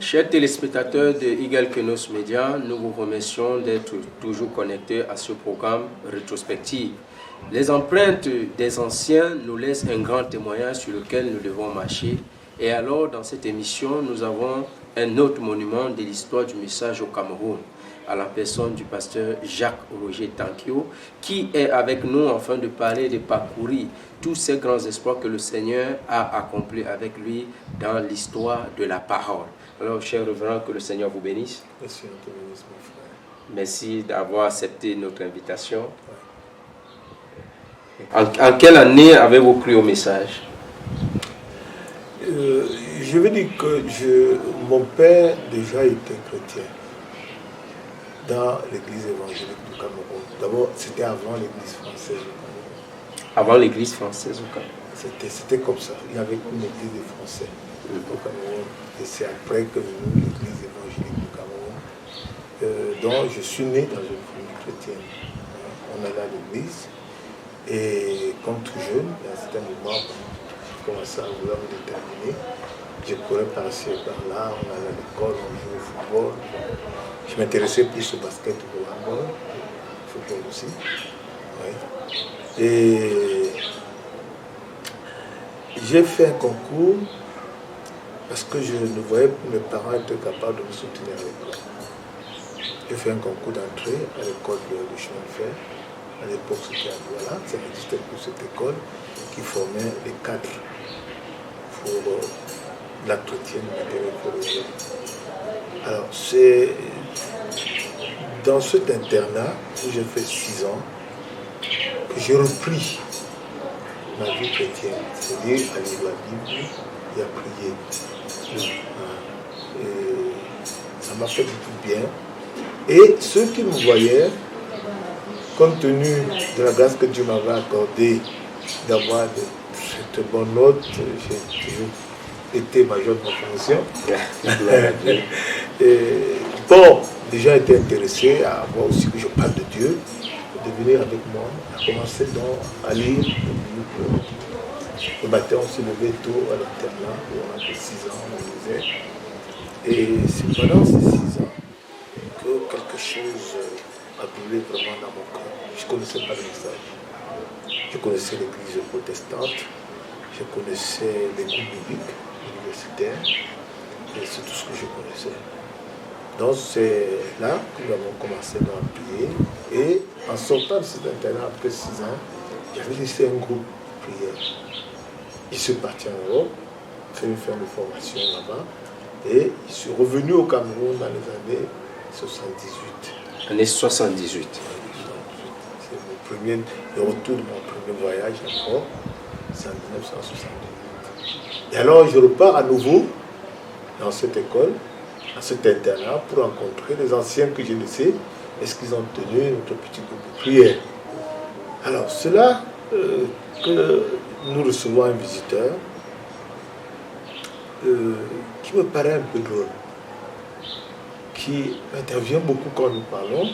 Chers téléspectateurs de Eagle Kenos Media, nous vous remercions d'être toujours connectés à ce programme rétrospectif. Les empreintes des anciens nous laissent un grand témoignage sur lequel nous devons marcher. Et alors, dans cette émission, nous avons un autre monument de l'histoire du message au Cameroun, à la personne du pasteur Jacques-Roger Tankio, qui est avec nous afin de parler de parcourir tous ces grands espoirs que le Seigneur a accomplis avec lui dans l'histoire de la parole. Alors, cher révérend, que le Seigneur vous bénisse. Merci, te bénisse, mon frère. Merci d'avoir accepté notre invitation. En quelle année avez-vous cru au message? Je veux dire que mon père déjà était chrétien dans l'église évangélique du Cameroun. D'abord, c'était avant l'église française au Cameroun. Avant l'église française au Cameroun. C'était comme ça. Il y avait une église de Français au Cameroun. Et c'est après que nous, l'église évangélique du Cameroun. Donc, je suis né dans une famille chrétienne. On allait à l'église. Et comme tout jeune, à un certain moment, j'ai commencé à vouloir me déterminer. Je courais par-ci et par-là, on allait à l'école, on jouait au football. Je m'intéressais plus au basket qu'au handball, au football aussi. Ouais. Et j'ai fait un concours parce que je ne voyais pas mes parents être capables de me soutenir à l'école. J'ai fait un concours d'entrée à l'école de chemin de fer. À l'époque, c'était à Douala, ça n'existait plus cette école qui formait les cadres pour l'entretien du matériel ferroviaire. Alors, c'est dans cet internat où j'ai fait 6 ans que j'ai repris ma vie chrétienne, c'est-à-dire à lire la Bible et à prier. Et ça m'a fait beaucoup de bien. Et ceux qui me voyaient, compte tenu de la grâce que Dieu m'avait accordée d'avoir cette bonne note, j'ai toujours été major de ma fonction. Bon, les gens étaient intéressés à voir aussi que je parle de Dieu, de venir avec moi, à commencer donc à lire. Le matin, on se levait tôt à l'internat, où on avait 6 ans, on lisait. Et c'est pendant ces 6 ans que quelque chose a brûlé vraiment dans mon cœur. Je ne connaissais pas le message. Je connaissais l'église protestante, je connaissais les cours bibliques universitaires, et c'est tout ce que je connaissais. Donc c'est là que nous avons commencé à prier. Et en sortant de cet internat après 6 ans, j'avais laissé un groupe prière. Je suis parti en Europe, fait une ferme de formation là-bas, et je suis revenu au Cameroun dans les années 78. Année 78. C'est le retour de mon premier voyage encore, c'est en 1978. Et alors je repars à nouveau dans cette école, dans cet internat, pour rencontrer les anciens que j'ai laissés. Est-ce qu'ils ont tenu notre petit groupe de prière? Alors c'est là que nous recevons un visiteur qui me paraît un peu drôle, qui intervient beaucoup quand nous parlons.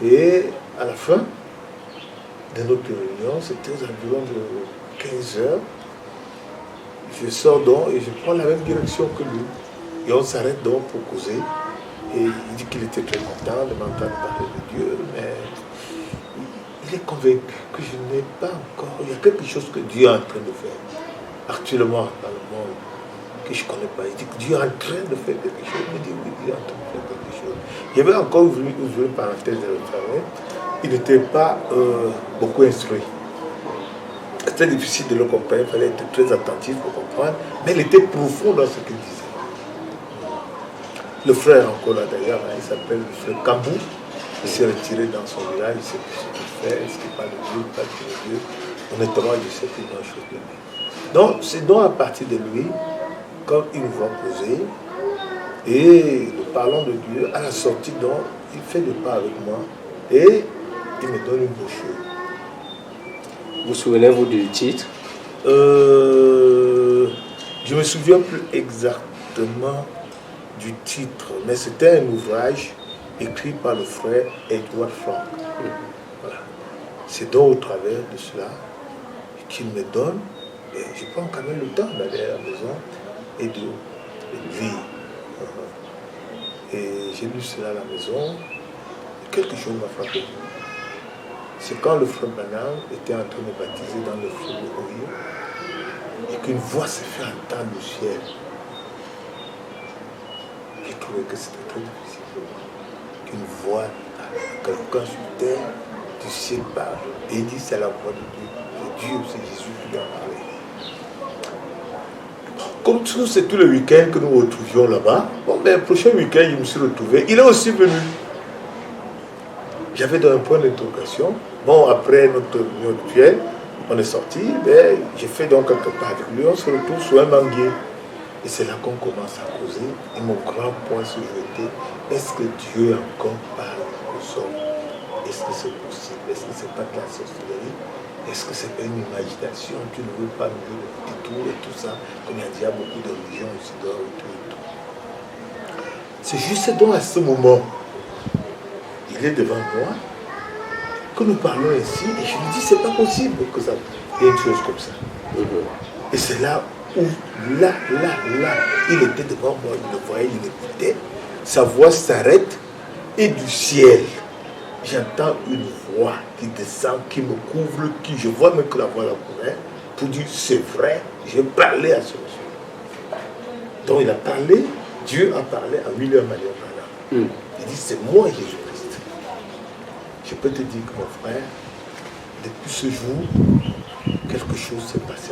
Et à la fin de notre réunion, c'était aux environs de 15 heures, je sors donc et je prends la même direction que lui. Et on s'arrête donc pour causer. Et il dit qu'il était très content de m'entendre parler de Dieu, mais il est convaincu que je n'ai pas encore... Il y a quelque chose que Dieu est en train de faire actuellement dans le monde que je ne connais pas. Il dit que Dieu est en train de faire quelque chose. Il me dit oui, Dieu est en train de faire quelque chose. J'avais encore ouvert une parenthèse de refermer. Il n'était pas beaucoup instruit. C'était difficile de le comprendre, il fallait être très attentif pour comprendre, mais il était profond dans ce qu'il disait. Le frère encore là d'ailleurs, il s'appelle le frère Kambou, il s'est retiré dans son village, il ne sait plus ce qu'il fait, est-ce qu'il parle de Dieu, pas de Dieu. Honnêtement, je sais plus grand-chose de lui. Donc, c'est donc à partir de lui, quand il nous voit poser, et nous parlons de Dieu, à la sortie, donc, il fait le pas avec moi, et il me donne une brochure. Vous souvenez-vous du titre? Je ne me souviens plus exactement du titre, mais c'était un ouvrage écrit par le frère Edward Frank. Voilà. C'est donc au travers de cela qu'il me donne, et je prends quand même le temps d'aller à la maison et de lire. Et j'ai lu cela à la maison. Quelque chose m'a frappé. C'est quand le frère Branham était en train de baptiser dans le feu de Ohio et qu'une voix s'est fait entendre du ciel. J'ai trouvé que c'était très difficile. Qu'une voix, quelqu'un sur terre, du ciel parle. Et il dit c'est la voix de Dieu. Et Dieu, c'est Jésus qui lui a parlé. Comme tout, c'est tous les week-ends que nous retrouvions là-bas. Bon, ben, le prochain week-end, je me suis retrouvé. Il est aussi venu. J'avais un point d'interrogation. Bon, après notre réunion rituelle, on est sorti. Ben, j'ai fait donc quelque part avec lui. On se retrouve sur un manguier. Et c'est là qu'on commence à causer. Et mon grand point ce jour était, est-ce que Dieu encore parle aux hommes? Est-ce que c'est possible? Est-ce que c'est pas de la sorcellerie? Est-ce que c'est pas une imagination? Tu ne veux pas nous jouer le petit tour et tout ça, comme il y a déjà beaucoup de religions ici dehors et tout et tout. C'est juste donc à ce moment, il est devant moi, que nous parlons ainsi, et je lui dis, c'est pas possible que ça y ait une chose comme ça. Et c'est là où, là, il était devant moi, il le voyait, il écoutait, sa voix s'arrête, et du ciel, j'entends une voix qui descend, qui me couvre, qui je vois même que la voix la couvrait, pour dire c'est vrai, j'ai parlé à ce monsieur. Donc il a parlé, Dieu a parlé à William Marion Branham. Il dit c'est moi Jésus-Christ. Je peux te dire que mon frère, depuis ce jour, quelque chose s'est passé.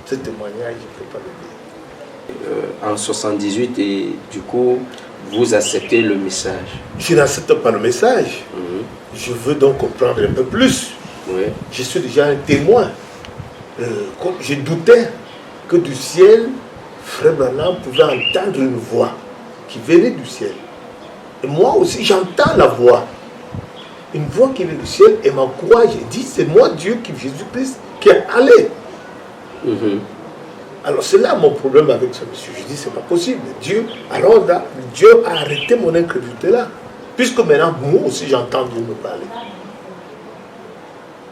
Ce témoignage, je ne peux pas le dire. En 78, et du coup, vous acceptez le message. Je n'accepte pas le message. Je veux donc comprendre un peu plus. Oui. Je suis déjà un témoin. Je doutais que du ciel, Frère Branham pouvait entendre une voix qui venait du ciel. Et moi aussi, j'entends la voix. Une voix qui vient du ciel et m'encourage et dit, c'est moi Dieu, Jésus-Christ, qui est allé. Alors c'est là mon problème avec ce monsieur. Je dis, c'est pas possible. Alors là, Dieu a arrêté mon incrédulité là. Puisque maintenant, moi aussi, j'entends Dieu me parler.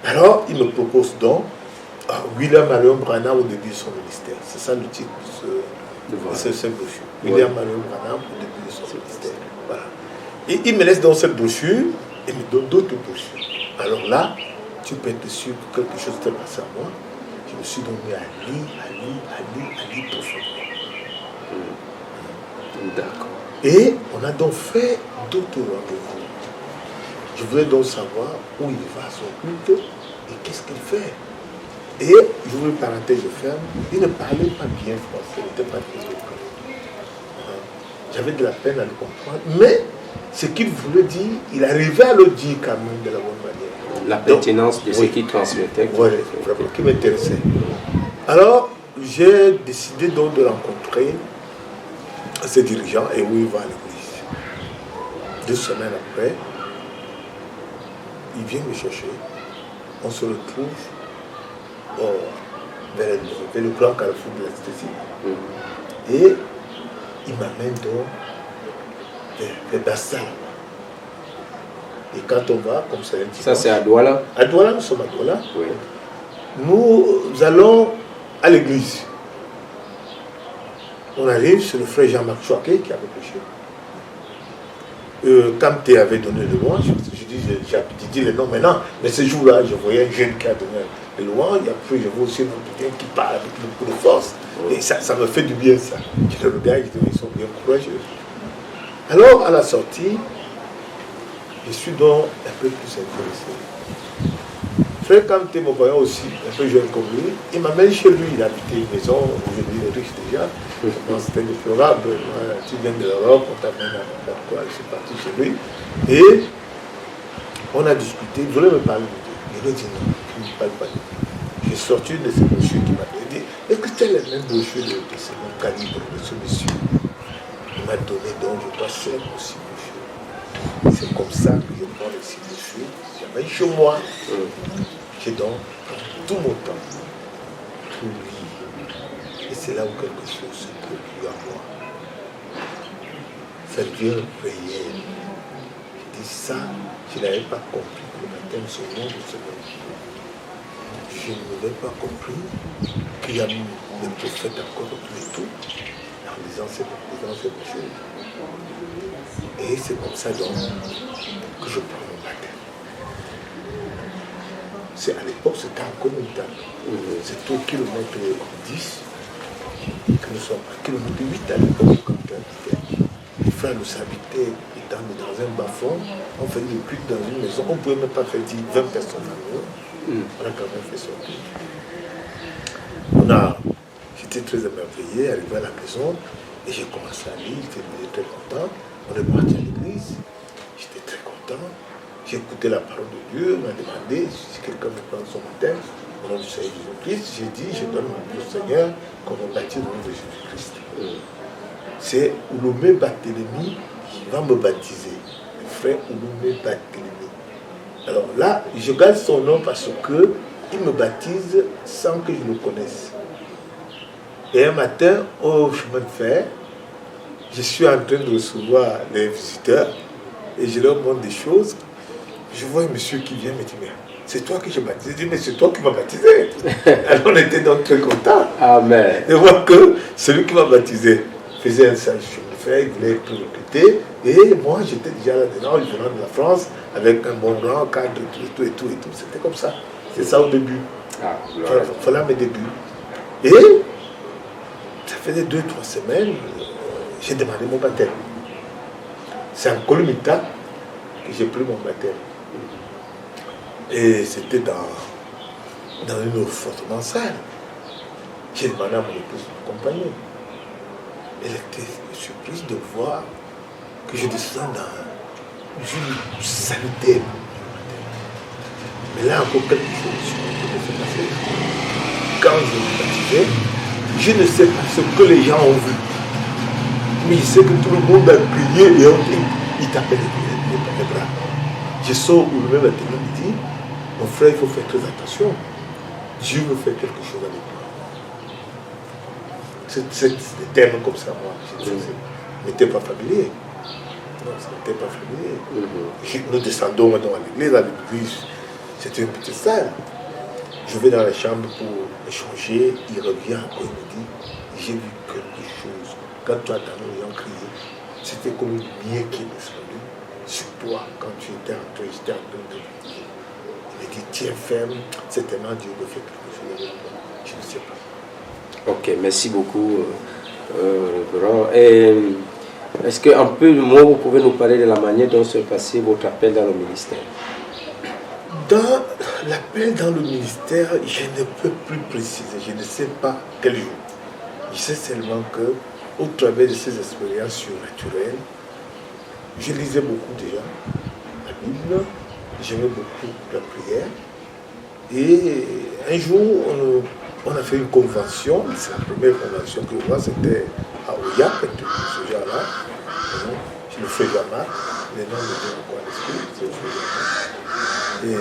Alors, il me propose donc William Marion Branham au début de son ministère. C'est ça le titre de cette brochure. William Marion Branham au début de son ministère. Voilà. Et il me laisse dans cette brochure et me donne d'autres brochures. Alors là, tu peux être sûr que quelque chose s'est passé à moi. Je me suis donc mis à lire profondément. D'accord. Et on a donc fait d'autres rendez-vous. Je voulais donc savoir où il va à son culte et qu'est-ce qu'il fait. Et, je vous une parenthèse, je ferme, il ne parlait pas bien français, il n'était pas très éloquent. J'avais de la peine à le comprendre, mais ce qu'il voulait dire, il arrivait à le dire quand même de la bonne manière. La pertinence de ce qu'il transmettait. Oui, vraiment, qui m'intéressait. Alors, j'ai décidé donc de rencontrer ses dirigeants et où il va à l'église. 2 semaines après, il vient me chercher. On se retrouve vers le grand carrefour de l'anesthésie. Et il m'amène donc vers Bassa. Et quand on va, comme ça, un petit Ça, c'est à Douala? À Douala, nous sommes à Douala. Oui. Nous allons à l'église. On arrive, c'est le frère Jean-Marc Chouaké qui avait prêché. Kamté avait donné le louange, j'ai dit le nom maintenant, mais ce jour-là, je voyais un jeune qui a donné le louange, et après je vois aussi un autre jeune qui parle avec beaucoup de force, et ça me fait du bien ça. Je le regarde, je dis, ils sont bien courageux. Alors, à la sortie, je suis donc un peu plus intéressé. Frère Kamté, me voyant aussi un peu jeune comme lui, il m'amène chez lui, il habitait une maison, aujourd'hui il est riche déjà, c'était déplorable, tu viens de l'Europe, on t'amène à quoi, je suis parti chez lui, et on a discuté, il voulait me parler de Dieu. Il m'a dit non, tu ne parles pas de Dieu. J'ai sorti une de ces brochures qui m'a dit, est-ce que tu as les mêmes brochures de ce même calibre de ce monsieur? Il m'a donné donc, je crois, 5 ou 6 brochures. C'est comme ça que je prends les 6 brochures. J'avais chez moi. J'ai donc tout mon temps pour lire. Et c'est là où quelque chose se produit à moi. Ça devient une prière. Je dis ça, je n'avais pas compris que le baptême se rend de ce monde. Je n'avais pas compris qu'il y a des prophètes encore autour et tout. en disant c'est quelque chose. Et c'est comme ça donc que je prends mon baptême. À l'époque, c'était en communauté. C'est au kilomètre 10 que nous sommes. À kilomètre 8 à l'époque, quand on habitait. Les frères nous habitaient étant dans un bas-fond. On faisait des cuites dans une maison. On ne pouvait même pas faire 20 personnes à nous. On a quand même fait sortir. J'étais très émerveillé, arrivé à la maison, et j'ai commencé à lire, j'étais très content. On est parti à l'église, j'étais très content. J'ai écouté la parole de Dieu, on m'a demandé si quelqu'un me prend son baptême, au nom du Seigneur Jésus-Christ. J'ai dit, je donne mon vie au Seigneur, qu'on me baptise au nom de Jésus-Christ. C'est Ouloumé Barthélemy qui va me baptiser, le frère Ouloumé Barthélemy. Alors là, je garde son nom parce que il me baptise sans que je le connaisse. Et un matin, au chemin de fer, je suis en train de recevoir les visiteurs et je leur montre des choses. Je vois un monsieur qui vient me dire, mais c'est toi que j'ai baptisé. Je dis, mais c'est toi qui m'as baptisé. Alors on était donc très contents. Amen. De voir que celui qui m'a baptisé faisait un sage chemin de fer, il voulait être recruté. Et moi, j'étais déjà là-dedans, venant de la France, avec un bon grand cadre, tout. C'était comme ça. C'est ça au début. Voilà mes débuts. Et ça faisait 2-3 semaines, j'ai demandé mon baptême. C'est en Colomita que j'ai pris mon baptême. Et c'était dans une eau fortement sale. J'ai demandé à mon épouse de m'accompagner. Elle était surprise de voir que je descends dans une saleté. Mais là encore quelque chose qui s'est passé. Quand je me baptisais, je ne sais pas ce que les gens ont vu. Mais je sais que tout le monde a crié et il tapait les bras. Je sors où le même intelligent me dit, mon frère, il faut faire très attention. Dieu veut faire quelque chose avec toi. C'est des termes comme ça, moi. Je n'étais pas familier. Non, ça n'était pas familier. Nous descendons maintenant à l'église, c'était une petite salle. Je vais dans la chambre pour échanger, il revient encore, il me dit, j'ai vu quelque chose. Quand tu as entendu les gens crier, c'était comme une lumière qui est descendue sur toi quand tu étais en train de prier. Il me dit, tiens ferme, certainement Dieu veut faire quelque chose avec toi. Je ne sais pas. Ok, merci beaucoup, révérend. Est-ce qu'un peu de mots, vous pouvez nous parler de la manière dont se passait votre appel dans le ministère? Dans l'appel dans le ministère, je ne peux plus préciser, je ne sais pas quel jour. Je sais seulement que, au travers de ces expériences surnaturelles, je lisais beaucoup déjà la Bible, j'aimais beaucoup la prière. Et un jour, on a fait une convention, c'est la première convention que je vois, c'était à Oya, ce genre-là. Je le fais jamais, les noms de Dieu encore à l'esprit, c'est le frère. Et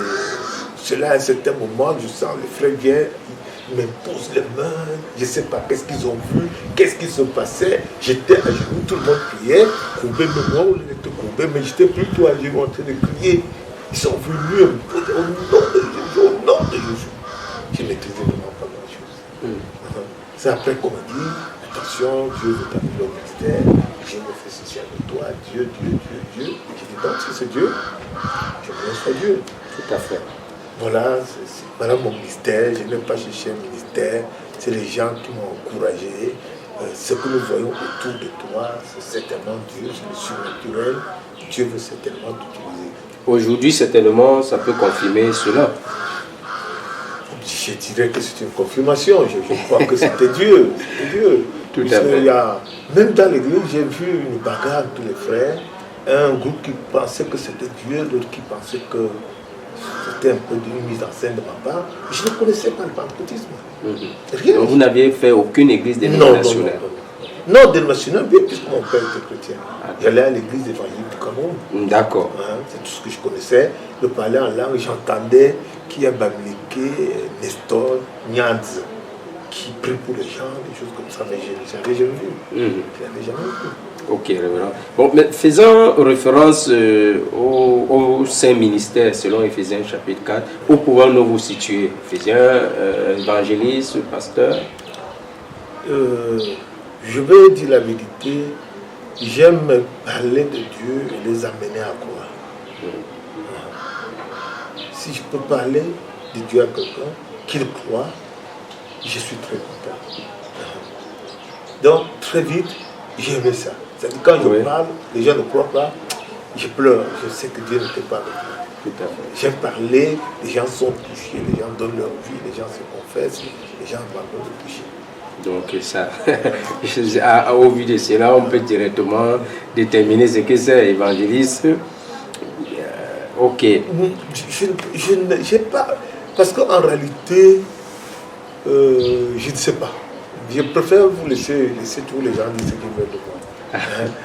cela, à un certain moment, je sens les frères viennent, ils me posent les mains, je ne sais pas qu'est-ce qu'ils ont vu, qu'est-ce qui se passait. J'étais à genoux, tout le monde priait, courbé, mais moi, on était courbé, mais j'étais plutôt à genoux en train de crier. Ils sont venus me poser au nom de Jésus. Je ne maîtrisais vraiment pas grand-chose. C'est après qu'on m'a dit, attention, Dieu veut t'amener au ministère, je me fais ceci avec toi, Dieu. J'ai dit, donc, si c'est Dieu, je me laisse à Dieu. Tout à fait. Voilà mon ministère. Je n'ai pas cherché un ministère. C'est les gens qui m'ont encouragé. Ce que nous voyons autour de toi, c'est certainement Dieu, c'est le surnaturel. Dieu veut certainement t'utiliser. Aujourd'hui, certainement, ça peut confirmer cela. Je dirais que c'est une confirmation. Je crois que c'était Dieu. C'était Dieu. Tout à fait. Même dans l'église, j'ai vu une bagarre entre les frères. Un groupe qui pensait que c'était Dieu, l'autre qui pensait que c'était un peu une mise en scène de ma part. Je ne connaissais pas le pentecôtisme. Rien. Donc vous n'aviez fait aucune église dénominationnelle? Non, dénominationnelle, bien puisque mon père était chrétien. J'allais à l'église évangélique du Cameroun. D'accord. C'est tout ce que je connaissais. Je parlais en langue, j'entendais qu'il y a Bamileke, Nestor, Nyanz, qui prie pour les gens, des choses comme ça, mais je n'avais jamais vu. Je n'avais jamais vu. Ok, révérend. Bon, mais faisant référence au Saint Ministère, selon Éphésiens chapitre 4, où pouvons-nous vous situer? Éphésiens, évangéliste, pasteur? Je vais dire la vérité, j'aime parler de Dieu et les amener à croire. Si je peux parler de Dieu à quelqu'un, qu'il croit, je suis très content. Donc, très vite, j'ai aimé ça. C'est-à-dire, quand je parle, les gens ne croient pas, je pleure. Je sais que Dieu ne peut pas avec moi. J'aime parler, les gens sont touchés, les gens donnent leur vie, les gens se confessent, les gens abandonnent le péché. Donc ça, au vu de cela, on peut directement déterminer ce que c'est évangéliste. Ok. Je n'ai pas... Parce qu'en réalité, je ne sais pas. Je préfère vous laisser tous les gens dire ce qu'ils veulent de moi.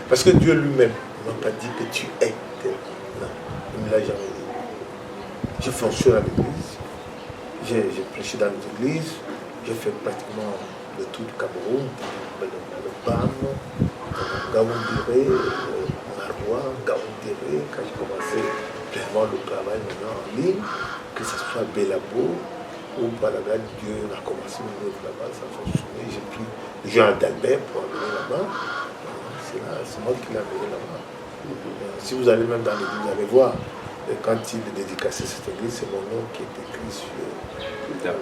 Parce que Dieu lui-même ne m'a pas dit que tu es tel. Non, il ne me l'a jamais dit. Je fonctionne à l'église, j'ai prêché dans les églises, j'ai fait pratiquement le tour du Cameroun, le PAM, Gaoundéré, Marois, Gaoundéré, quand j'ai commencé vraiment le travail maintenant en ligne, que ce soit Bélabo ou Palaga, Dieu a commencé mon œuvre là-bas, ça a fonctionné. J'ai pris Jean d'Albert pour amener là-bas. C'est moi qui l'ai amené là-bas. Si vous allez même dans l'église, vous allez voir. Et quand il est dédicacé cette église, c'est mon nom qui est écrit sur l'église.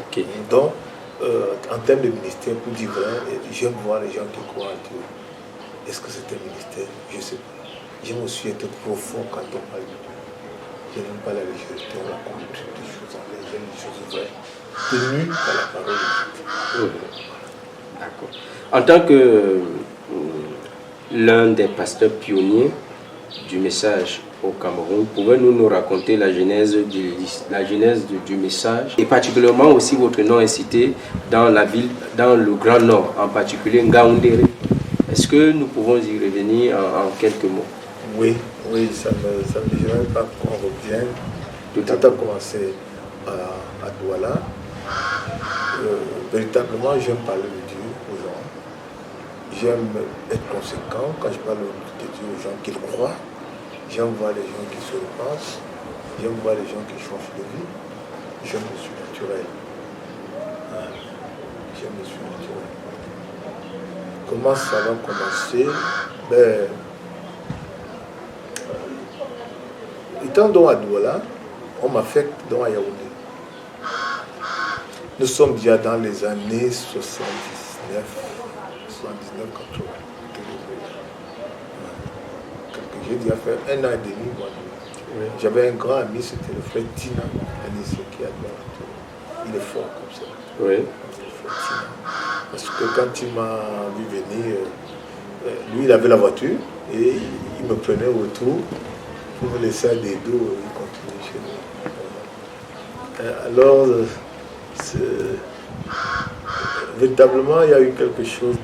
Okay. Donc, en termes de ministère, pour dire vrai, j'aime voir les gens qui croient en Dieu. Est-ce que c'est un ministère? Je ne sais pas. J'aime aussi être profond quand on parle de Dieu. Je n'aime pas la légèreté, on raconte des choses en l'air, j'aime les choses vraies, tenues par la parole de Dieu. D'accord. En tant que l'un des pasteurs pionniers du message au Cameroun, pouvez-vous nous raconter la genèse du message et particulièrement aussi votre nom est cité dans la ville, dans le Grand Nord, en particulier Ngaoundéré. Est-ce que nous pouvons y revenir en quelques mots? Oui, ça me gêne pas qu'on revienne. Tout a commencé à Douala. Véritablement, j'aime parler de Dieu aux gens. J'aime être conséquent quand je parle de Dieu aux gens qu'ils croient. J'aime voir les gens qui se repentent. J'aime voir les gens qui changent de vie. J'aime le surnaturel. J'aime le surnaturel. Comment ça va commencer? Étant donc à Douala, on m'affecte donc à Yaoundé. Nous sommes déjà dans les années 79, 80. J'ai déjà fait 1 an et demi. J'avais un grand ami, c'était le frère Tina, qui est à Douala. Il est fort comme ça. Oui. Parce que quand il m'a vu venir, lui il avait la voiture et il me prenait au retour pour me laisser à des dos et continuer chez nous. Alors, véritablement, il y a eu quelque chose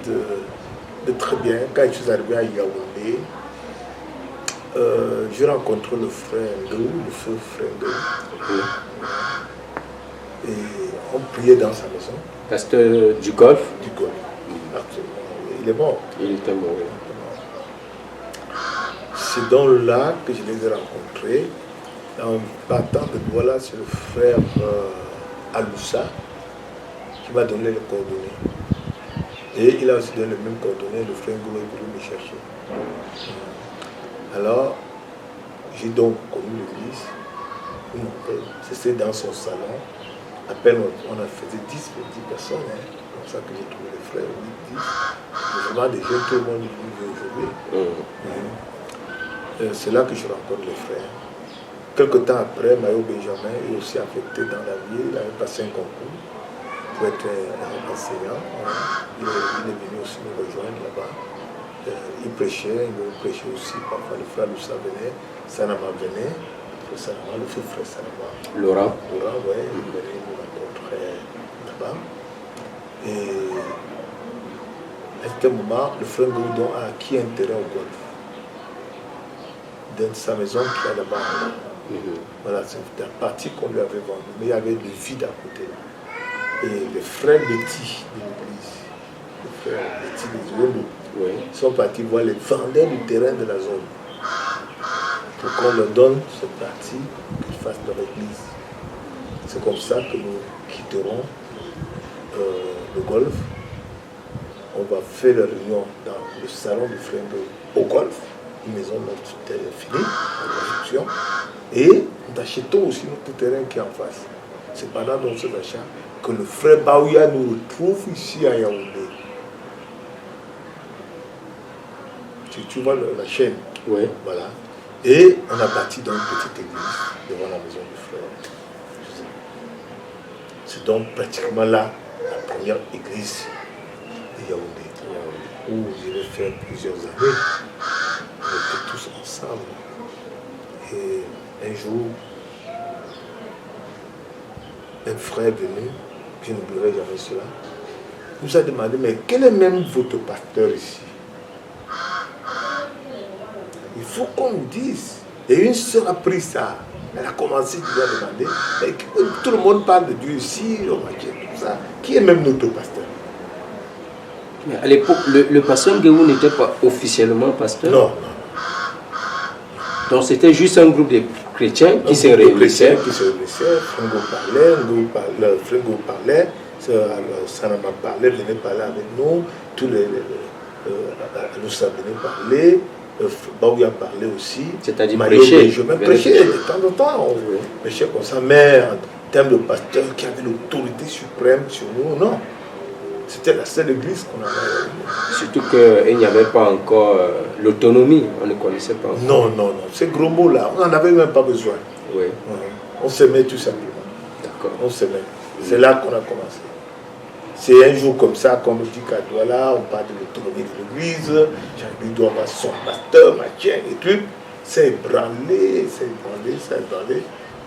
de très bien. Quand je suis arrivé à Yaoundé, j'ai rencontré le frère Ndou, le feu frère Ndou. Et on priait dans sa maison. Pasteur du Golfe? Du Golfe, absolument. Il est mort. Il était mort. C'est donc là que je les ai rencontrés. En partant de Douala, c'est le frère Aloussa qui m'a donné les coordonnées. Et il a aussi donné les mêmes coordonnées, le frère Ngoulou est venu me chercher. Alors, j'ai donc connu l'église. C'était dans son salon. À peine on a fait 10 personnes. Comme ça que j'ai trouvé les frères, 8, 10. Vraiment des jeunes, tout le monde veut aujourd'hui. C'est là que je rencontre les frères. Quelque temps après, Mayo Benjamin est aussi affecté dans la ville. Il avait passé un concours pour être enseignant. Il est venu aussi nous rejoindre là-bas. Il prêchait, il me prêchait aussi. Parfois, le frère Loussa venait, Sanama venait. Le frère Sanama. Laurent, oui, il venait nous rencontrer là-bas. Et à ce moment, le frère Goudon a acquis un terrain au golfe. Dans sa maison qui est là-bas. Voilà, c'est la partie qu'on lui avait vendue. Mais il y avait le vide à côté. Et les frères Betty de l'église, les frères Betty des Zouelou, sont partis voir les vendeurs du terrain de la zone. Pour qu'on leur donne cette partie, qu'ils fassent leur église. C'est comme ça que nous quitterons le golfe on va faire la réunion dans le salon du Fringo au golf, une maison notre terrain fini, en construction, et nous achetons aussi notre terrain qui est en face. C'est pendant dans cet achat que le frère Baouya nous retrouve ici à Yaoundé. Tu vois la chaîne. Oui. Voilà. Et on a bâti dans une petite église devant la maison du frère. C'est donc pratiquement là la première église de Yaoundé, où j'ai fait plusieurs années. On était tous ensemble. Et un jour, un frère est venu, je n'oublierai jamais cela, nous a demandé, mais quel est même votre pasteur ici? Il faut qu'on nous dise. Et une sœur a pris ça. Elle a commencé à demander. Mais tout le monde parle de Dieu ici, tout ça. Qui est même notre pasteur? Mais à l'époque, le pasteur Nguéou n'était pas officiellement pasteur. Non. Donc c'était juste un groupe de chrétiens qui se réunissaient. Fringo parlait, Sanama parlait, venait parler avec nous, tous les Aloussa venaient parler. Baouya parlait aussi. C'est-à-dire prêcher. Je me prêchais de temps en temps. On prêchait comme ça. Mais en termes de pasteur qui avait l'autorité suprême sur nous, non. C'était la seule église qu'on avait. Surtout qu'il n'y avait pas encore l'autonomie. On ne connaissait pas encore. Non. Ces gros mots-là, on n'en avait même pas besoin. Oui. On s'aimait tout simplement. D'accord. On s'aimait. C'est là qu'on a commencé. C'est un jour comme ça, comme je dis qu'à Douala, on parle de l'autonomie de l'église, Jean-Louis doit avoir son pasteur, Mathieu et tout. C'est ébranlé.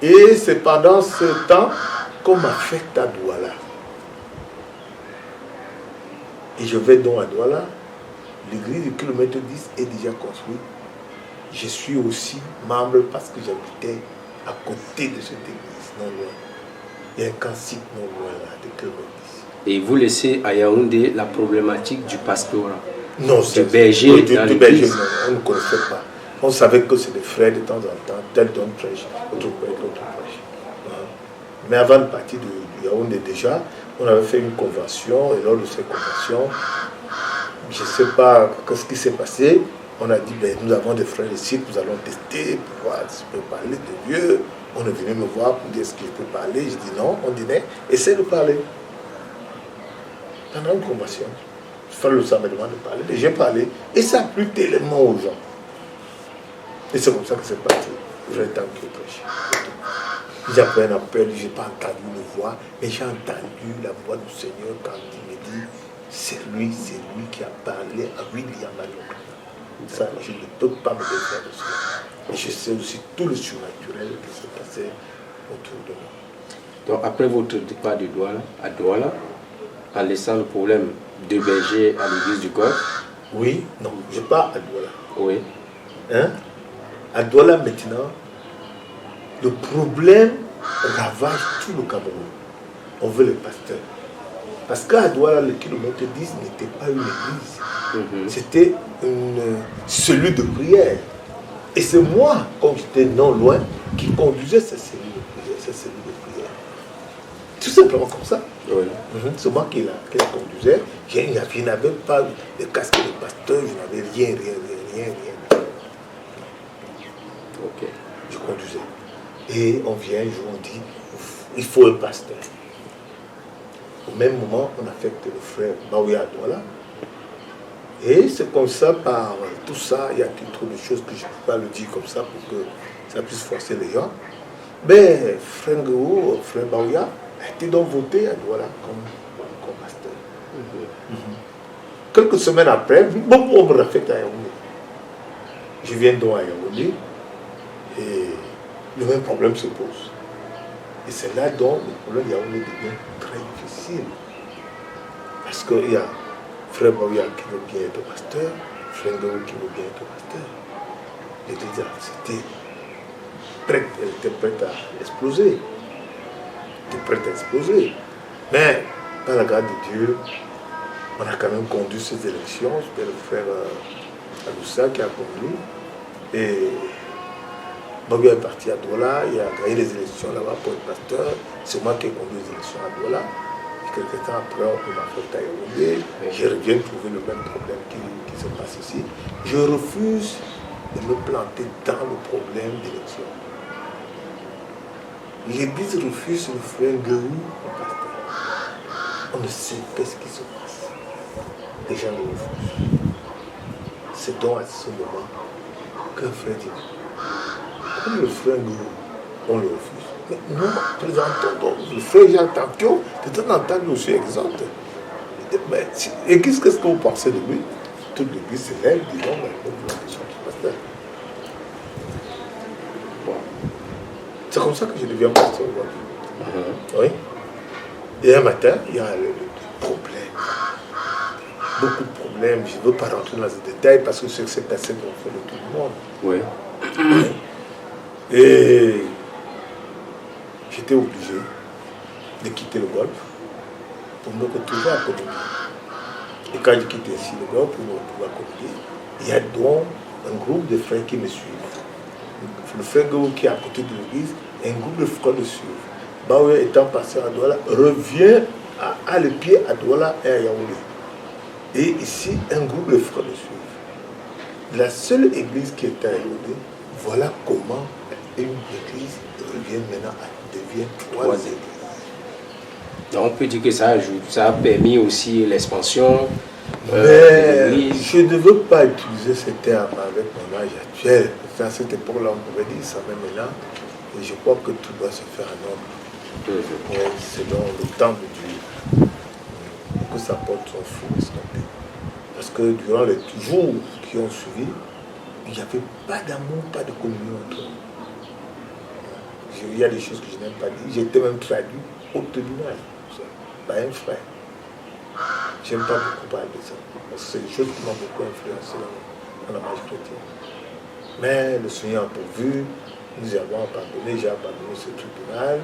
Et c'est pendant ce temps qu'on m'affecte à Douala. Et je vais donc à Douala, l'église du kilomètre 10 est déjà construite. Je suis aussi membre parce que j'habitais à côté de cette église, non loin. Il y a un campsite non loin là, de kilomètre 10. Et vous laissez à Yaoundé la problématique du pastorat. Non, c'est berger dans l'église. On ne connaissait pas. On savait que c'est des frères de temps en temps, tel donne prêche, autre prêche. Mais avant de partir de Yaoundé déjà, on avait fait une convention, et lors de cette convention, je ne sais pas ce qui s'est passé. On a dit, nous avons des frères ici, nous allons tester pour voir si je peux parler de Dieu. On est venu me voir pour dire ce que je peux parler. Je dis non, on dit non, essaie de parler. Pendant une convention, le frère le sang me demande de parler, et j'ai parlé, et ça a plu tellement aux gens. Et c'est comme ça que c'est parti. Je temps que prêche. J'ai fait un appel, je n'ai pas entendu une voix, mais j'ai entendu la voix du Seigneur quand il me dit, c'est lui qui a parlé à William Malok. Ça, je ne peux pas me défaire de cela. Et je sais aussi tout le surnaturel qui s'est passé autour de moi. Donc après votre départ de Douala, à Douala, en laissant le problème de berger à l'église du Golfe. Oui, non, je pars à Douala. Oui. À Douala maintenant, le problème ravage tout le Cameroun. On veut les pasteurs. Parce qu'à Douala, le kilomètre 10 n'était pas une église. C'était une cellule de prière. Et c'est moi, comme j'étais non loin, qui conduisais cette cellule de prière. Tout simplement comme ça. Oui. C'est moi qui la conduisais. Je n'avais pas de casque de pasteur, je n'avais rien. Ok. Je conduisais. Et on vient un jour, on dit, il faut un pasteur. Au même moment, on affecte le frère Baouya Douala. Et c'est comme ça, par tout ça, il y a trop de choses que je ne peux pas le dire comme ça pour que ça puisse forcer les gens. Mais frère Nguéou, frère Baouya, a été donc voté à Douala comme pasteur. Quelques semaines après, on me affecte à Yaoundé. Je viens donc à Yaoundé et le même problème se pose. Et c'est là donc le problème Yaoundé devient très difficile. Parce qu'il y a frère Baouya qui veut bien être pasteur, frère Nguéou qui veut bien être pasteur. L'église elle était prête à exploser. Mais par la grâce de Dieu, on a quand même conduit ces élections. C'était le frère Aloussa qui a conduit. Et Baouya est parti à Douala, il a gagné les élections là-bas pour être pasteur. C'est moi qui ai conduit les élections à Douala. Quelques temps après, on m'a fait tailler. Je reviens trouver le même problème qui se passe ici. Je refuse de me planter dans le problème d'élection. L'Église refuse le frère Guérou au pasteur. On ne sait pas ce qui se passe. Les gens le refusent. C'est donc à ce moment qu'un frère dit, comme le frère Guérou, on le refuse. Mais nous, présentons le frère Jean Tampio, de temps en temps, nous aussi exhorte. Mais qu'est-ce que vous pensez de lui? Toute l'Église s'élève, dit non, mais nous voulons que du pasteur. Bon. C'est comme ça que je deviens pasteur. Oui. Et un matin, il y a le problème. Beaucoup de problèmes. Je ne veux pas rentrer dans les détails parce que ce qui s'est passé pour faire de tout le monde. Oui. Et j'étais obligé de quitter le golfe pour me retrouver à Comédie. Et quand je quitte ici le golfe pour me retrouver à Comédie, il y a donc un groupe de frères qui me suivent. Le frère Gou qui est à côté de l'église, et un groupe de frères le suivent. Baoué étant passé à Douala, revient à le pied à Douala et à Yaoundé. Et ici, un groupe de frères le suivent. La seule église qui est à Yaoundé, voilà comment une église devient maintenant, devient trois églises. Donc on peut dire que ça a permis aussi l'expansion Mais je ne veux pas utiliser ce terme avec mon âge actuel. À cette époque-là, on pouvait dire ça, mais maintenant, et je crois que tout doit se faire en ordre. Selon le temps de Dieu, que ça porte son fruit escompté. Parce que durant les jours qui ont suivi, il n'y avait pas d'amour, pas de communion entre nous. Il y a des choses que je n'aime pas dire. J'étais même traduit au tribunal par un frère. Je n'aime pas beaucoup parler de ça. Parce que c'est des choses qui m'ont beaucoup influencé dans la marche chrétienne. Mais le Seigneur a pourvu, nous avons abandonné, j'ai abandonné ce tribunal.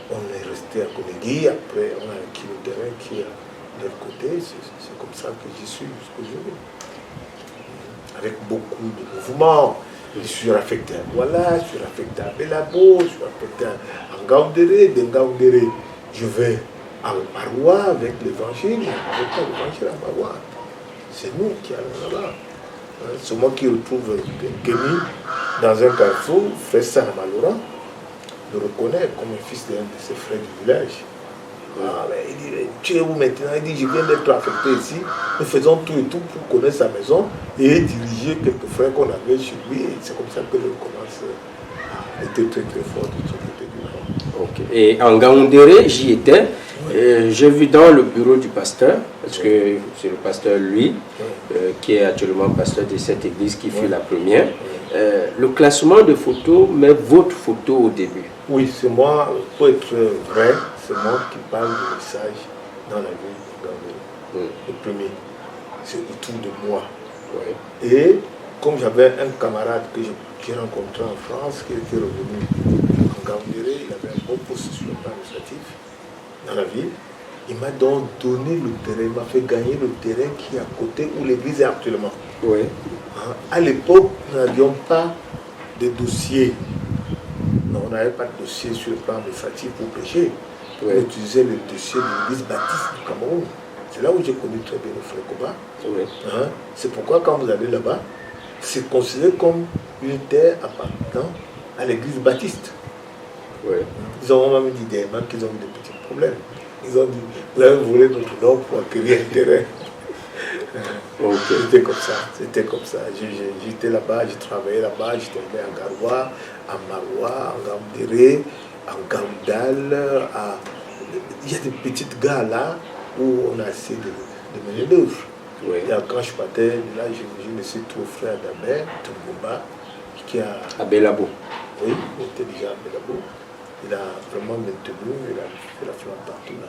On est resté à Comédie, après on a acquis le terrain qui est de l'autre côté. C'est comme ça que j'y suis jusqu'aujourd'hui. Avec beaucoup de mouvements. Je suis affecté à Douala, je suis affecté à Belabo, je suis affecté à Ngaoundéré, de Ngaoundéré. Je vais à Maroua avec l'évangile, avec l'évangile à Maroua. C'est nous qui allons là-bas. C'est moi qui retrouve Kémy dans un carrefour, frère Saramaloura, le reconnaît comme un fils d'un de ses frères du village. Ah, mais il dit, tu es où maintenant? Il dit, je viens d'être affecté ici, nous faisons tout et tout pour connaître sa maison et diriger quelques frères qu'on avait chez lui. Et c'est comme ça que je commence à être très très fort de son côté du nord. Ok. Et en Ngaoundéré, j'y étais. J'ai vu dans le bureau du pasteur, parce que c'est le pasteur lui, qui est actuellement pasteur de cette église qui fut la première. Le classement de photos met votre photo au début. Oui, c'est moi, pour être vrai, c'est moi qui parle du message dans la vie de Ngaoundéré. Le premier, c'est autour de moi. Et comme j'avais un camarade que j'ai rencontré en France, qui était revenu en Ngaoundéré, il avait un bon poste sur le plan administratif dans la ville. Il m'a donc donné le terrain, il m'a fait gagner le terrain qui est à côté où l'église est actuellement. À l'époque, nous n'avions pas de dossier. Non, on n'avait pas de dossier sur le plan administratif pour prêcher. On utilisait le dossier de l'église baptiste du Cameroun. C'est là où j'ai connu très bien le frère Koba. C'est pourquoi quand vous allez là-bas, c'est considéré comme une terre appartenant à l'église baptiste. Ils ont même dit dernièrement qu'ils ont eu des petits problèmes. Ils ont dit, vous avez volé notre nom pour acquérir un terrain. C'était comme ça, c'était comme ça. J'étais là-bas, j'ai travaillé là-bas, j'étais allé à Garoua, à Maroua, à Ngaoundéré, à Gaoudal. Il y a des petites gares là où on a essayé de mener l'œuvre. Et quand je partais, là, j'ai laissé tout au frère d'Amer, Tungumba, qui a... À Belabo. Oui, il était déjà à Belabo. Il a vraiment maintenu, il a fait la flamme partout là.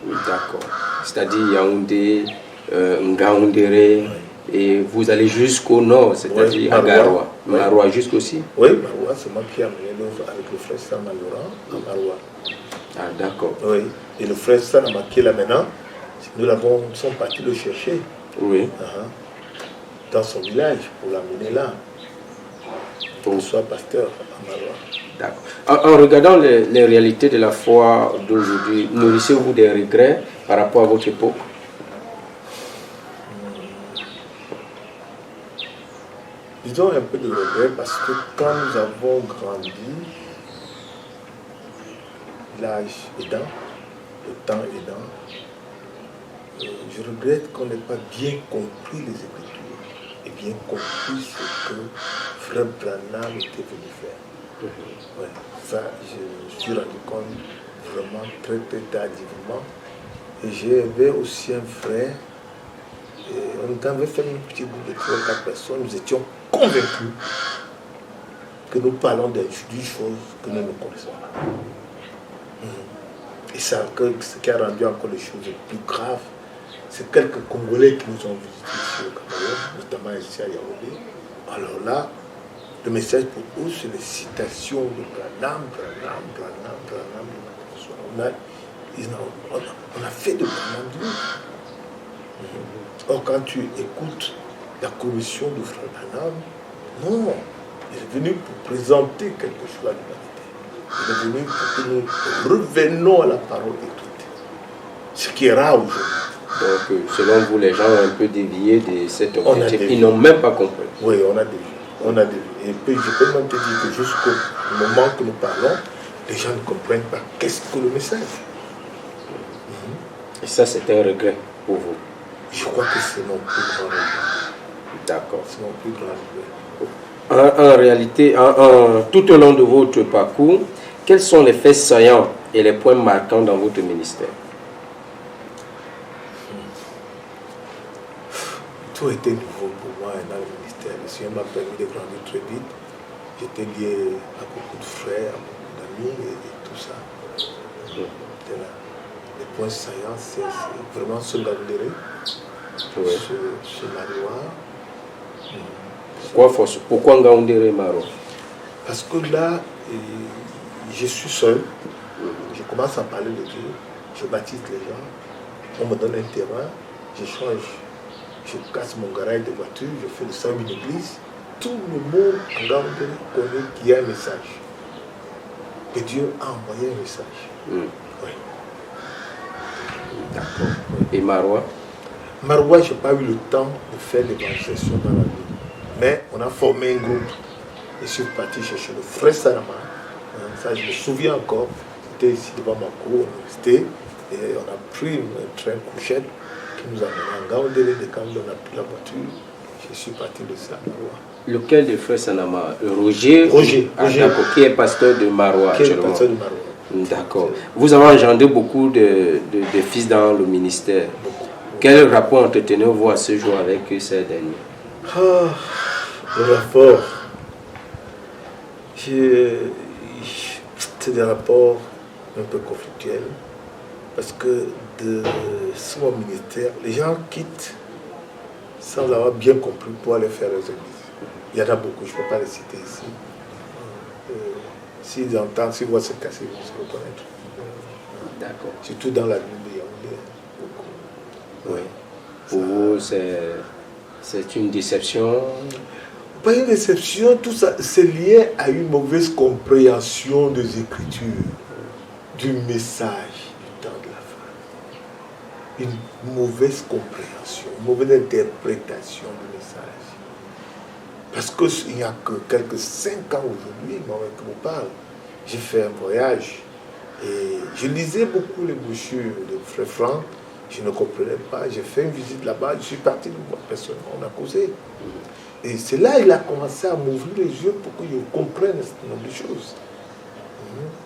Oui, d'accord. C'est-à-dire Yaoundé, Ngaoundéré, et vous allez jusqu'au nord, c'est-à-dire à Garoua. Maroua jusqu'aussi? Oui, Maroua, c'est moi qui ai amené l'œuvre avec le frère Sam Laurent à Maroua. Ah, d'accord. Oui, et le frère Sam qui est là maintenant, nous sommes partis le chercher. Dans son village pour l'amener là, pour qu'il soit pasteur à Maroua. D'accord. En regardant les réalités de la foi d'aujourd'hui, nourrissez-vous des regrets par rapport à votre époque? Disons un peu de regret parce que quand nous avons grandi, l'âge aidant, le temps aidant, je regrette qu'on n'ait pas bien compris les Écritures et bien compris ce que Frère Branham était venu faire. Ouais, ça, je me suis rendu compte vraiment très très tardivement. Et j'avais aussi un frère, et on avait fait un petit groupe de 3 ou 4 personnes, nous étions convaincus que nous parlons d'une chose que nous ne connaissons pas. Et ça, ce qui a rendu encore les choses plus graves, c'est quelques Congolais qui nous ont visités ici au Cameroun, notamment ici à Yaoundé. Alors là, le message pour eux, c'est les citations de Branham. On a fait de Branham du Or, quand tu écoutes la commission de Frère Branham, non, il est venu pour présenter quelque chose à l'humanité. Il est venu pour que nous revenons à la parole écrite. Ce qui est rare aujourd'hui. Donc, selon vous, les gens ont un peu dévié de cet objectif. Ils n'ont même pas compris. Oui, on a dévié. Et puis, je peux même te dire que jusqu'au moment que nous parlons, les gens ne comprennent pas qu'est-ce que le message. Et ça, c'est un regret pour vous? Je crois que c'est mon plus grand regret. D'accord. C'est mon plus grand regret. En réalité, tout au long de votre parcours, quels sont les faits saillants et les points marquants dans votre ministère? Tout était nouveau pour moi dans le ministère. Le Seigneur m'a permis de grandir très vite. J'étais lié à beaucoup de frères, à beaucoup d'amis et tout ça. Les points saillants, c'est vraiment ce Ngaoundéré, ce Marois. Pourquoi Ngaoundéré Maro? Parce que là, je suis seul. Je commence à parler de Dieu. Je baptise les gens. On me donne un terrain. Je change. Je casse mon garage de voiture, je fais de ça une église. Tout le monde en Ngaoundéré connaît qu'il y a un message. Que Dieu a envoyé un message. Oui. D'accord. Et Marois? Marois, je n'ai pas eu le temps de faire l'évangélisation dans la vie. Mais on a formé un groupe. Je suis parti chercher le frère Sanama. Ça, je me souviens encore. C'était ici devant ma cour, et on a pris un train couchette qui nous a amené en Ngaoundéré. Quand on a pris la voiture, je suis parti de ça à Marois. Lequel des frères Sanama? Roger. Qui est pasteur de Marois actuellement? Pasteur de Marois. D'accord. Vous avez engendré beaucoup de fils dans le ministère. Quel rapport entretenez-vous à ce jour avec ces derniers? Le rapport, c'est des rapports un peu conflictuels parce que sur mon ministère, les gens quittent sans avoir bien compris pour aller faire leurs églises. Il y en a beaucoup, je ne peux pas les citer ici. S'ils entendent, s'ils voient se casser, ils vont se reconnaître. D'accord. Surtout dans la ville de Yaoundé. Oui. Pour vous, c'est une déception? Pas une déception, tout ça, c'est lié à une mauvaise compréhension des Écritures, du message du temps de la fin. Une mauvaise compréhension, une mauvaise interprétation du message. Parce qu'il n'y a que quelques 5 ans aujourd'hui, moi que vous parle, j'ai fait un voyage et je lisais beaucoup les brochures de Frère Franck, je ne comprenais pas, j'ai fait une visite là-bas, je suis parti de voir personne, on a causé. Et c'est là qu'il a commencé à m'ouvrir les yeux pour que je comprenne un certain nombre de choses.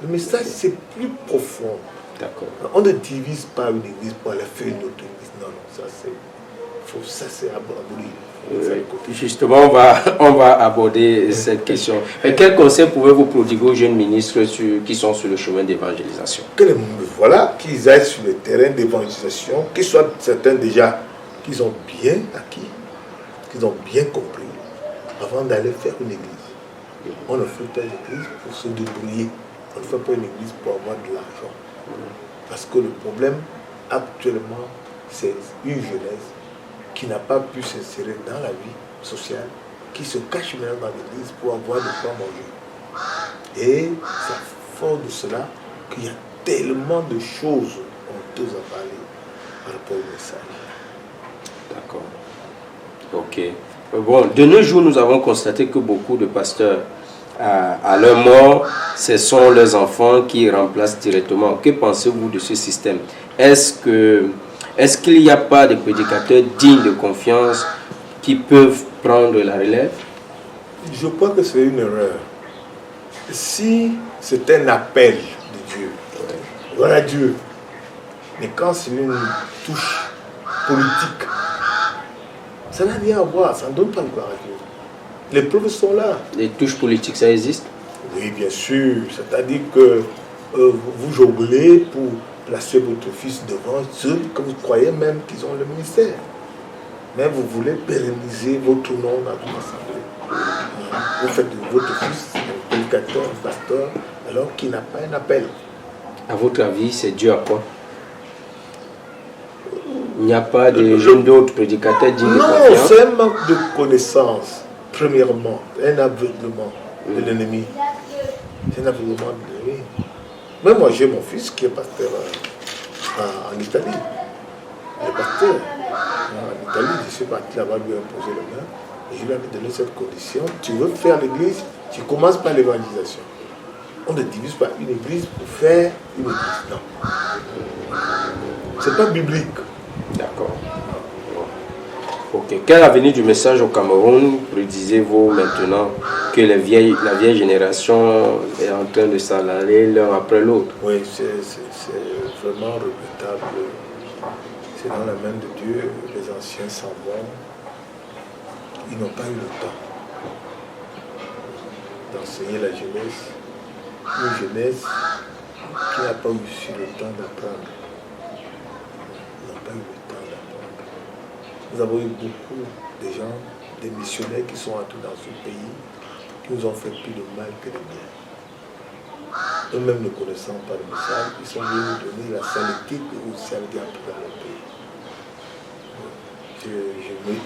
Le message, c'est plus profond. D'accord. On ne divise pas une église pour aller faire une autre église. Non, non, ça c'est aboli. Justement, on va aborder cette question. Et quel conseil pouvez-vous prodiguer aux jeunes ministres qui sont sur le chemin d'évangélisation? Voilà, qu'ils aillent sur le terrain d'évangélisation, qu'ils soient certains déjà qu'ils ont bien acquis, qu'ils ont bien compris, avant d'aller faire une église. On ne fait pas une église pour se débrouiller. On ne fait pas une église pour avoir de l'argent. Parce que le problème, actuellement, c'est une jeunesse qui n'a pas pu s'insérer dans la vie sociale, qui se cache maintenant dans l'église pour avoir de quoi manger. Et c'est à force de cela qu'il y a tellement de choses honteuses à parler par rapport au message. D'accord. Ok. Bon, de nos jours, nous avons constaté que beaucoup de pasteurs, à leur mort, ce sont leurs enfants qui remplacent directement. Que pensez-vous de ce système? Est-ce qu'il n'y a pas de prédicateurs dignes de confiance qui peuvent prendre la relève? Je crois que c'est une erreur. Si c'est un appel de Dieu, voilà Dieu. Mais quand c'est une touche politique, ça n'a rien à voir, ça ne donne pas le gloire à Dieu. Les preuves sont là. Les touches politiques, ça existe? Oui, bien sûr. C'est-à-dire que vous jonglez pour placer votre fils devant ceux que vous croyez même qu'ils ont le ministère. Mais vous voulez pérenniser votre nom dans une assemblée. Vous faites de votre fils un prédicateur, un pasteur, alors qu'il n'a pas un appel. À votre avis, c'est dû à quoi? Il n'y a pas de jeunes d'autres prédicateurs dignes de confiance? Non, c'est un manque de connaissance, premièrement, un aveuglement de l'ennemi. C'est un aveuglement de l'ennemi. Même moi, j'ai mon fils qui est pasteur en Italie. Il est pasteur en Italie. Je suis parti là-bas lui imposer le main. Et je lui avais donné cette condition. Tu veux faire l'église, tu commences par l'évangélisation. On ne divise pas une église pour faire une église. Non. C'est pas biblique. D'accord. Ok. Quel avenir du message au Cameroun prédisez-vous maintenant que la vieille génération est en train de s'en aller l'un après l'autre? Oui, c'est vraiment regrettable. C'est dans la main de Dieu. Les anciens s'en vont. Ils n'ont pas eu le temps d'enseigner la jeunesse. Une jeunesse qui n'a pas eu le temps d'apprendre. Ils n'ont pas eu le temps d'apprendre. Nous avons eu beaucoup de gens, des missionnaires qui sont entrés dans ce pays, qui nous ont fait plus de mal que de bien. Eux-mêmes ne connaissant pas le message, ils sont venus nous donner la saleté que aussi avait appris dans leur pays.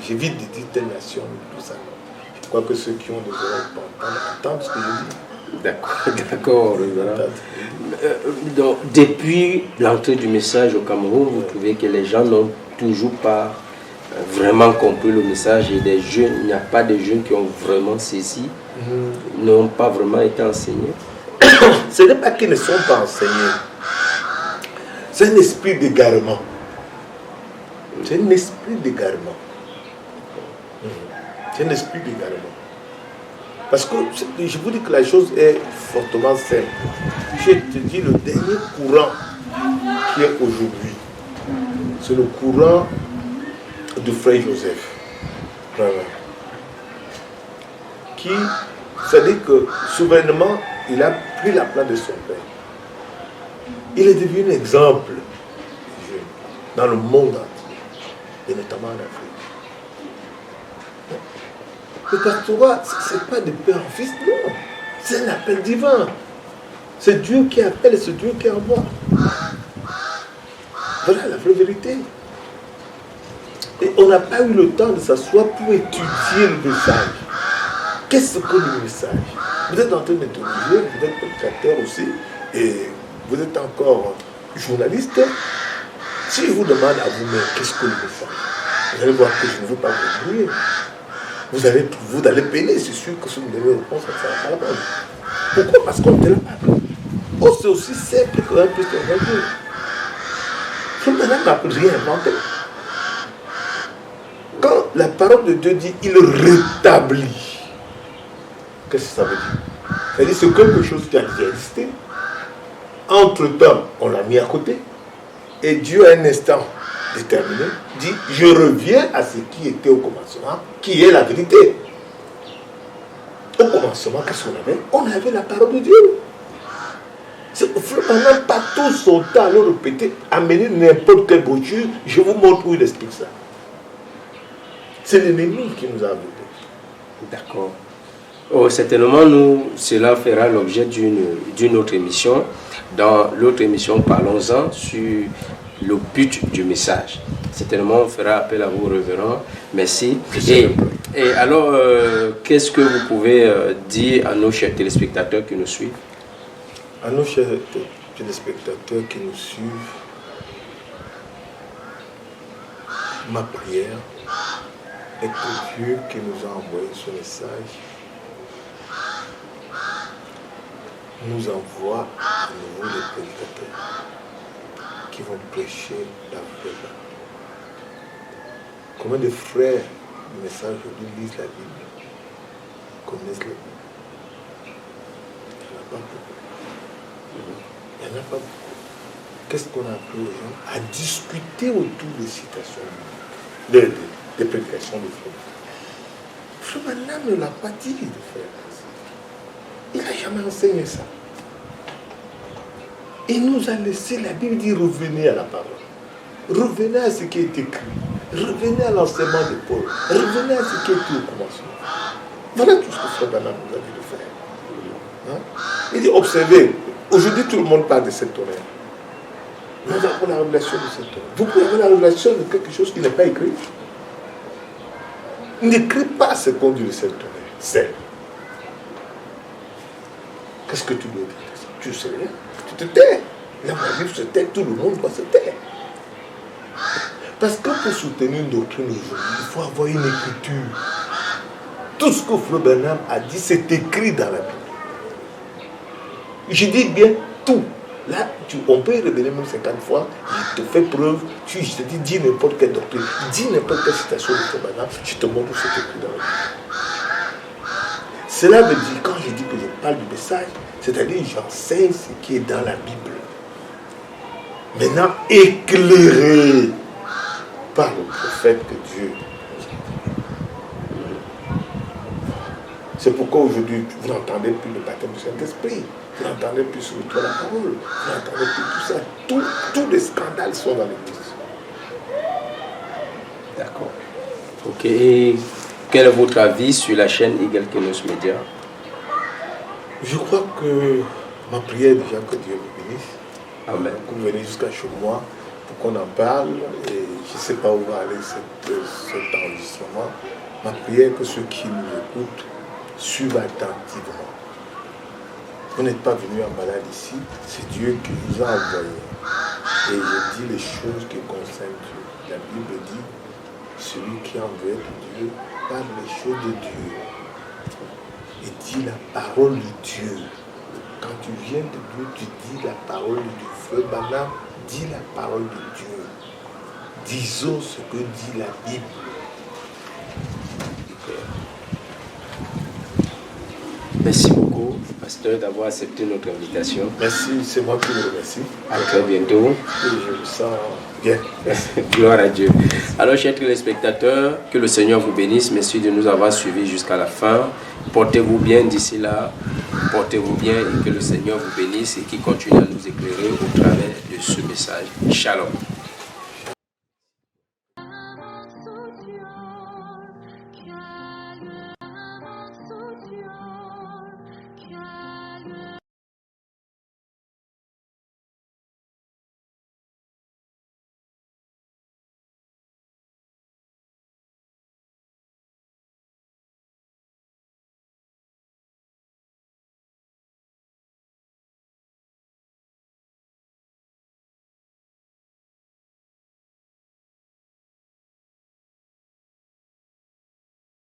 J'évite de dire telle nation, tout ça. Je crois que ceux qui ont des oreilles pour entendre ce que je dis. D'accord. Donc, depuis l'entrée du message au Cameroun, vous trouvez que les gens n'ont toujours pas vraiment compris le message et des jeunes, il n'y a pas de jeunes qui ont vraiment saisi, n'ont pas vraiment été enseignés? Ce n'est pas qu'ils ne sont pas enseignés. C'est un esprit d'égarement. C'est un esprit d'égarement. C'est un esprit d'égarement. Parce que je vous dis que la chose est fortement simple. Je te dis, le dernier courant qui est aujourd'hui, c'est le courant de Frère Joseph. Vraiment. Qui, c'est-à-dire que souverainement, il a pris la place de son père. Il est devenu un exemple dans le monde entier, et notamment en Afrique. Le pastorat, ce n'est pas de père en fils, non. C'est un appel divin. C'est Dieu qui appelle et c'est Dieu qui envoie. Voilà la vraie vérité. Et on n'a pas eu le temps de s'asseoir pour étudier le message. Qu'est-ce que le message? Vous êtes en train d'étudier, vous êtes prédicateur aussi, et vous êtes encore journaliste. Si je vous demande à vous-même qu'est-ce que le message, vous allez voir que je ne veux pas vous brouiller. Vous allez peiner, c'est sûr que si vous donnez une réponse, ça ne sera pas la bonne. Pourquoi? Parce qu'on ne te l'a pas appris. Oh, c'est aussi simple que 1 plus 1 = 2. Ce maintenant n'a rien inventé. Quand la parole de Dieu dit il rétablit, qu'est-ce que ça veut dire? C'est-à-dire c'est quelque chose qui a déjà existé. Entre-temps, on l'a mis à côté. Et Dieu, à un instant déterminé, dit je reviens à ce qui était au commencement, qui est la vérité. Au commencement, qu'est-ce qu'on avait? On avait la parole de Dieu. On n'a pas tout son temps à le répéter, amener n'importe quelle brochure, je vous montre où il explique ça. C'est l'ennemi qui nous a aveuglés. D'accord. Oh, certainement, cela fera l'objet d'une autre émission. Dans l'autre émission, parlons-en sur le but du message. Certainement, on fera appel à vous, révérend. Merci. Et Et alors, qu'est-ce que vous pouvez dire à nos chers téléspectateurs qui nous suivent? À nos chers téléspectateurs qui nous suivent, ma prière est que Dieu qui nous a envoyé ce message nous envoie à nouveau des prédicateurs qui vont prêcher la vraie parole. Combien de frères du message aujourd'hui lisent la Bible, connaissent la Bible? Il n'y en a pas beaucoup. Il n'y en a pas beaucoup. Qu'est-ce qu'on a appris aux gens? À discuter autour des citations, des prédications de Frère. Frère Branham ne l'a pas dit de faire ça. Il n'a jamais enseigné ça. Il nous a laissé, la Bible dit, revenez à la parole. Revenez à ce qui est écrit. Revenez à l'enseignement de Paul. Revenez à ce qui est écrit au commencement. Voilà tout ce que Frère Branham nous a dit de faire. Hein? Il dit, observez, aujourd'hui tout le monde parle de cet horaire. Nous avons la révélation de cet horaire. Vous pouvez avoir la révélation de quelque chose qui n'est pas écrit. N'écris pas ce qu'on dit de cet horaire. C'est. Qu'est-ce que tu dois dire? Tu sais rien. Tu te tais. Là, la Bible se tait, tout le monde doit se taire. Parce que pour soutenir une doctrine aujourd'hui, il faut avoir une écriture. Tout ce que Frère Branham a dit, c'est écrit dans la Bible. Je dis bien tout. Là, on peut y revenir même 50 fois, il te fait preuve, je te dis n'importe quelle doctrine, dis n'importe quelle citation de Frère Branham, je te montre ce qui est écrit dans la Bible. Cela veut dire, quand je dis que je parle du message, c'est-à-dire j'enseigne ce qui est dans la Bible. Maintenant, éclairé par le prophète de Dieu. C'est pourquoi aujourd'hui, vous n'entendez plus le baptême du Saint-Esprit. Vous n'entendez plus sur le toit de la parole. Vous n'entendez plus tout ça. Tous les scandales sont dans l'Église. D'accord. Ok. Et quel est votre avis sur la chaîne Eagle Kenos Media? Je crois que ma prière est déjà que Dieu me bénisse. Amen. Que vous venez jusqu'à chez moi pour qu'on en parle. Et je ne sais pas où va aller cet enregistrement. Ma prière est que ceux qui nous écoutent suivent attentivement. Vous n'êtes pas venu en balade ici, c'est Dieu qui vous a envoyé. Et je dis les choses qui concernent Dieu. La Bible dit, celui qui en veut être Dieu parle les choses de Dieu. Et dit la parole de Dieu. Quand tu viens de Dieu, tu dis la parole de Dieu. Frère Branham dit la parole de Dieu. Disons ce que dit la Bible. Merci beaucoup, pasteur, d'avoir accepté notre invitation. Merci, c'est moi qui vous remercie. À très bientôt. Et je me sens bien. Merci. Gloire à Dieu. Alors, chers téléspectateurs, que le Seigneur vous bénisse. Merci de nous avoir suivis jusqu'à la fin. Portez-vous bien d'ici là. Portez-vous bien et que le Seigneur vous bénisse et qu'il continue à nous éclairer au travers de ce message. Shalom.